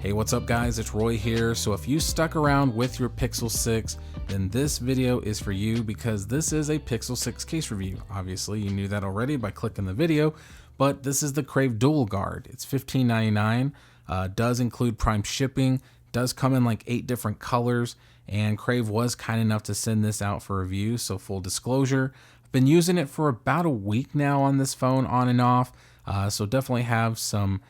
Hey, what's up guys? It's Roy here. So if you stuck around with your Pixel 6, then this video is for you because this is a Pixel 6 case review. Obviously, you knew that already by clicking the video, but this is the CRAVE Dual Guard. It's $15.99, does include Prime shipping, does come in like 8 different colors, and CRAVE was kind enough to send this out for review, so full disclosure. I've been using it for about a week now on this phone, on and off, so definitely have some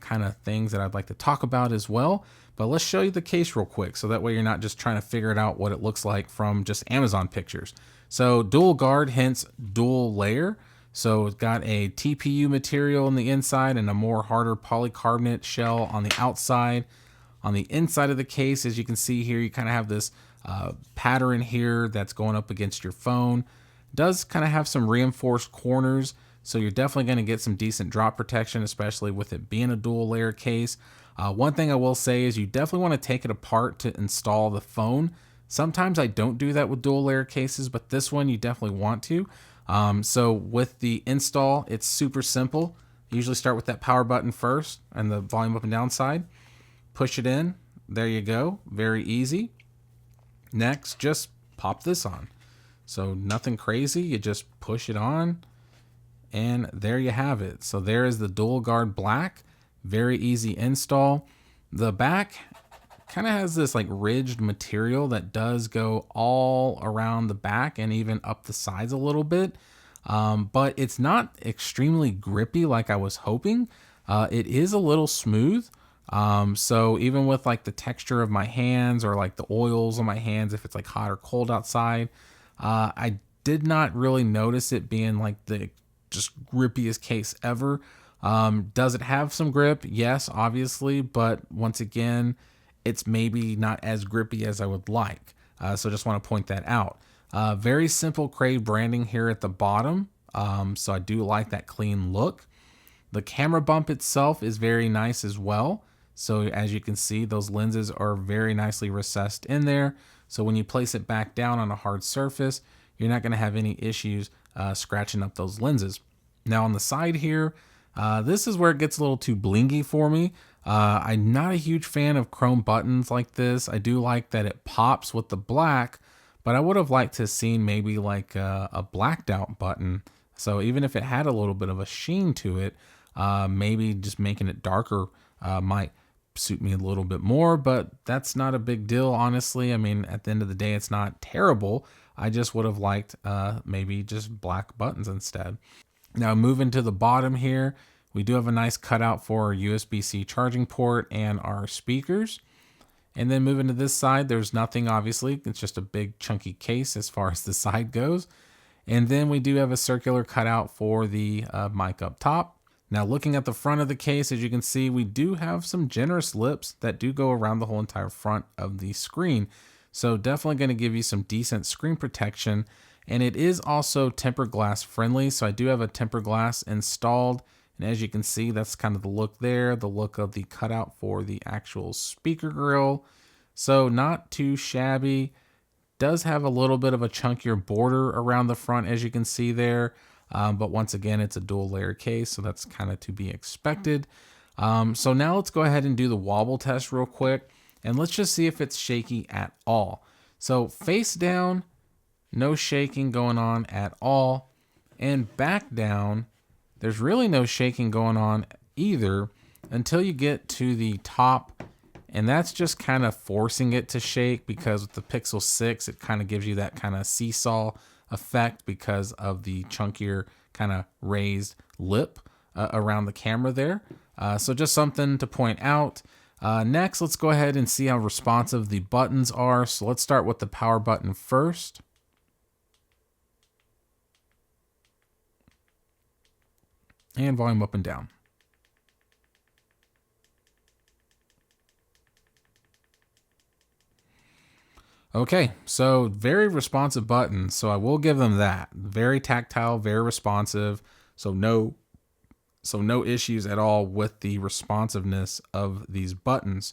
kind of things that I'd like to talk about as well. But let's show you the case real quick so that way you're not just trying to figure it out what it looks like from just Amazon pictures. So dual guard, hence dual layer. So it's got a TPU material on the inside and a more harder polycarbonate shell on the outside. On the inside of the case, as you can see here, you kind of have this pattern here that's going up against your phone. It does kind of have some reinforced corners, so you're definitely going to get some decent drop protection, especially with it being a dual layer case. One thing I will say is you definitely want to take it apart to install the phone. Sometimes I don't do that with dual layer cases, but this one you definitely want to. So with the install, it's super simple. You usually start with that power button first and the volume up and down side. Push it in. There you go. Very easy. Next, just pop this on. So nothing crazy. You just push it on. And there you have it. So there is the Dual Guard Black. Very easy install. The back kind of has this like ridged material that does go all around the back and even up the sides a little bit. But it's not extremely grippy like I was hoping. It is a little smooth. So even with like the texture of my hands or like the oils on my hands, if it's like hot or cold outside, I did not really notice it being like the just grippiest case ever. Does it have some grip? Yes, obviously, but once again, it's maybe not as grippy as I would like. So just want to point that out. Very simple CRAVE branding here at the bottom. So I do like that clean look. The camera bump itself is very nice as well. So as you can see, those lenses are very nicely recessed in there. So when you place it back down on a hard surface, you're not going to have any issues scratching up those lenses. Now on the side here, this is where it gets a little too blingy for me. I'm not a huge fan of chrome buttons like this. I do like that it pops with the black, but I would have liked to have seen maybe like a blacked out button. So even if it had a little bit of a sheen to it, maybe just making it darker might suit me a little bit more, but that's not a big deal, honestly. I mean, at the end of the day, it's not terrible. I just would have liked maybe just black buttons instead. Now moving to the bottom here, we do have a nice cutout for our USB-C charging port and our speakers. And then moving to this side, there's nothing obviously. It's just a big chunky case as far as the side goes. And then we do have a circular cutout for the mic up top. Now looking at the front of the case, as you can see, we do have some generous lips that do go around the whole entire front of the screen. So definitely going to give you some decent screen protection. And it is also tempered glass friendly. So I do have a tempered glass installed. And as you can see, that's kind of the look there, the look of the cutout for the actual speaker grill. So not too shabby. Does have a little bit of a chunkier border around the front, as you can see there. But once again, it's a dual layer case, so that's kind of to be expected. So now let's go ahead and do the wobble test real quick. And let's just see if it's shaky at all. So face down, no shaking going on at all. And back down, there's really no shaking going on either until you get to the top. And that's just kind of forcing it to shake because with the Pixel 6, it kind of gives you that kind of seesaw effect because of the chunkier kind of raised lip around the camera there. So just something to point out. Next, let's go ahead and see how responsive the buttons are. So let's start with the power button first. And volume up and down. Okay, so very responsive buttons, so I will give them that. Very tactile, very responsive, so no issues at all with the responsiveness of these buttons.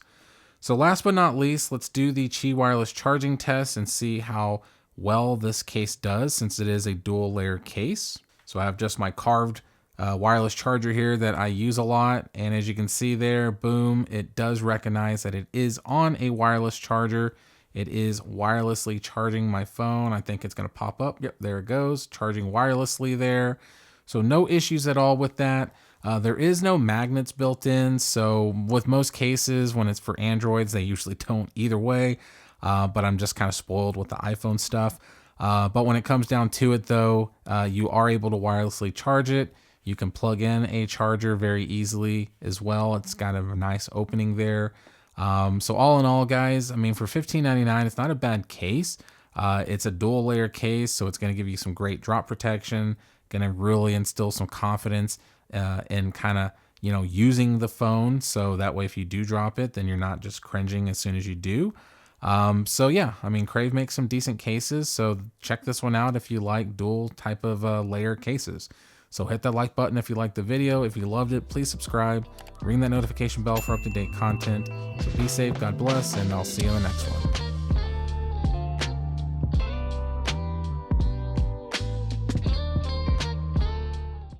So last but not least, let's do the Qi wireless charging test and see how well this case does since it is a dual layer case. So I have just my carved wireless charger here that I use a lot. And as you can see there, boom, it does recognize that it is on a wireless charger. It is wirelessly charging my phone. I think it's going to pop up. Yep, there it goes, charging wirelessly there. So no issues at all with that. There is no magnets built in. So with most cases, when it's for Androids, they usually don't either way. But I'm just kind of spoiled with the iPhone stuff. But when it comes down to it though, you are able to wirelessly charge it. You can plug in a charger very easily as well. It's got a nice opening there. So all in all, guys, I mean, for $15.99, it's not a bad case. It's a dual layer case, so it's going to give you some great drop protection, going to really instill some confidence in kind of, you know, using the phone. So that way, if you do drop it, then you're not just cringing as soon as you do. So yeah, I mean, Crave makes some decent cases, so check this one out if you like dual type of layer cases. So hit that like button if you liked the video. If you loved it, please subscribe, ring that notification bell for up-to-date content. So be safe, God bless, and I'll see you in the next one.